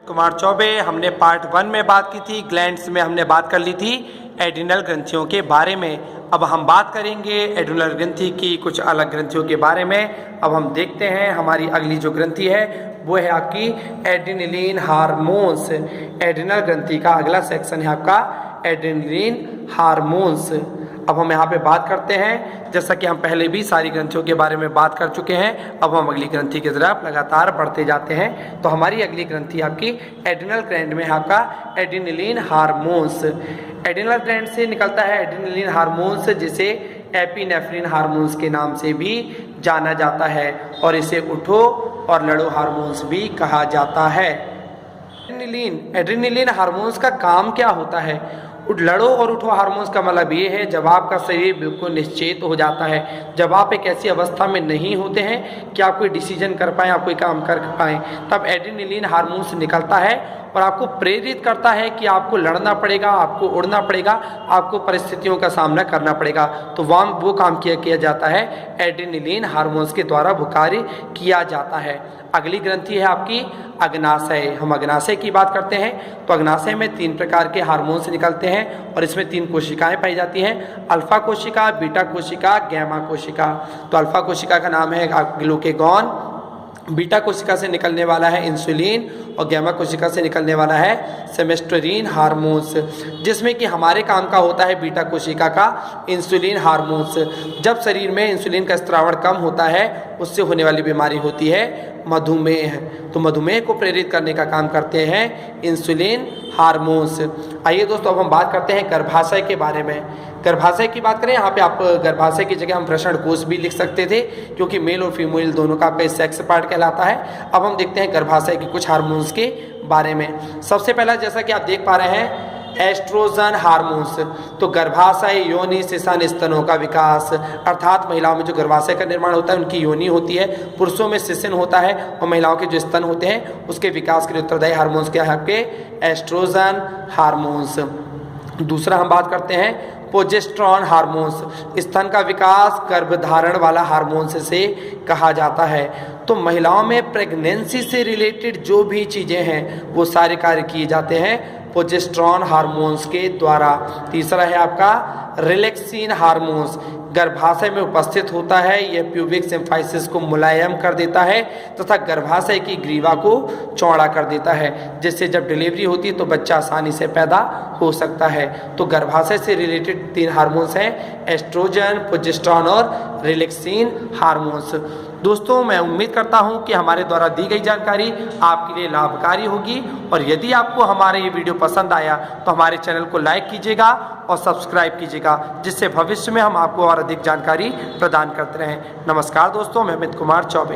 कुमार चौबे। हमने पार्ट 1 में बात की थी, ग्लैंड्स में हमने बात कर ली थी एड्रिनल ग्रंथियों के बारे में। अब हम बात करेंगे एड्रिनल ग्रंथि की कुछ अलग ग्रंथियों के बारे में। अब हम देखते हैं हमारी अगली जो ग्रंथि है वो है आपकी एड्रेनलिन हार्मोन्स। एड्रिनल ग्रंथि का अगला सेक्शन है आपका एड्रेनलिन हार्मोन्स। अब हम यहाँ पे बात करते हैं, जैसा कि हम पहले भी सारी ग्रंथियों के बारे में बात कर चुके हैं। अब हम अगली ग्रंथि की तरफ लगातार बढ़ते जाते हैं। तो हमारी अगली ग्रंथि आपकी एड्रिनल ग्लैंड में है आपका एड्रेनलिन हार्मोन्स। एड्रिनल ग्लैंड से निकलता है एड्रेनलिन हार्मोन्स, जिसे एपिनेफ्रिन हार्मोन्स के नाम से भी जाना जाता है और इसे उठो और लड़ो हार्मोन्स भी कहा जाता है। एड्रेनलिन हार्मोन्स का काम क्या होता है? लड़ो और उठो हार्मोन्स का मतलब ये है जब आपका शरीर बिल्कुल निश्चेत हो जाता है, जब आप एक ऐसी अवस्था में नहीं होते हैं कि आप कोई डिसीजन कर पाएँ, आप कोई काम कर पाएँ, तब एड्रेनलिन हार्मोन्स निकलता है और आपको प्रेरित करता है कि आपको लड़ना पड़ेगा, आपको उड़ना पड़ेगा, आपको परिस्थितियों का सामना करना पड़ेगा। तो वो काम किया जाता है एड्रेनलिन हार्मोन्स के द्वारा वो कार्य किया जाता है। अगली ग्रंथि है आपकी अग्नाशय। हम अग्नाशय की बात करते हैं तो अग्नाशय में 3 प्रकार के हार्मोन्स निकलते हैं और इसमें 3 कोशिकाएं पाई जाती हैं, अल्फा कोशिका, बीटा कोशिका, गैमा कोशिका। तो अल्फा कोशिका का नाम है ग्लूकेगॉन, बीटा कोशिका से निकलने वाला है इंसुलिन और गैमा कोशिका से निकलने वाला है सेमेस्टरीन हार्मोन्स, जिसमें कि हमारे काम का होता है बीटा कोशिका का इंसुलिन हार्मोन्स। जब शरीर में इंसुलिन का स्त्रावण कम होता है उससे होने वाली बीमारी होती है मधुमेह। तो मधुमेह को प्रेरित करने का काम करते हैं इंसुलिन हार्मोन्स। आइए दोस्तों अब हम बात करते हैं गर्भाशय के बारे में। गर्भाशय की बात करें, यहाँ पे आप गर्भाशय की जगह हम वृषण कोश भी लिख सकते थे, क्योंकि मेल और फीमेल दोनों का आपका सेक्स पार्ट कहलाता है। अब हम देखते हैं गर्भाशय के कुछ हार्मोन्स के बारे में। सबसे पहला, जैसा कि आप देख पा रहे हैं, एस्ट्रोजन हार्मोन्स। तो गर्भाशय, योनि, शिशन, स्तनों का विकास, अर्थात महिलाओं में जो गर्भाशय का निर्माण होता है उनकी योनि होती है, पुरुषों में शिशन होता है और महिलाओं के जो स्तन होते हैं उसके विकास के लिए उत्तरदायी हार्मोन्स क्या है आपके एस्ट्रोजन हार्मोन्स। दूसरा हम बात करते हैं प्रोजेस्टेरॉन हार्मोन्स। स्तन का विकास गर्भधारण वाला हार्मोन्स से कहा जाता है। तो महिलाओं में प्रेगनेंसी से रिलेटेड जो भी चीज़ें हैं वो सारे कार्य किए जाते हैं प्रोजेस्टेरॉन हार्मोन्स के द्वारा। तीसरा है आपका रिलैक्सिन हार्मोन्स। गर्भाशय में उपस्थित होता है, यह प्यूबिक सिम्फाइसिस को मुलायम कर देता है तथा गर्भाशय की ग्रीवा को चौड़ा कर देता है, जिससे जब डिलीवरी होती है तो बच्चा आसानी से पैदा हो सकता है। तो गर्भाशय से रिलेटेड 3 हार्मोन्स हैं, एस्ट्रोजन, प्रोजेस्टेरॉन और रिलैक्सिन हार्मोन्स। दोस्तों, मैं उम्मीद करता हूं कि हमारे द्वारा दी गई जानकारी आपके लिए लाभकारी होगी, और यदि आपको हमारा ये वीडियो पसंद आया तो हमारे चैनल को लाइक कीजिएगा और सब्सक्राइब कीजिएगा, जिससे भविष्य में हम आपको और अधिक जानकारी प्रदान करते रहें। नमस्कार दोस्तों, मैं अमित कुमार चौबे।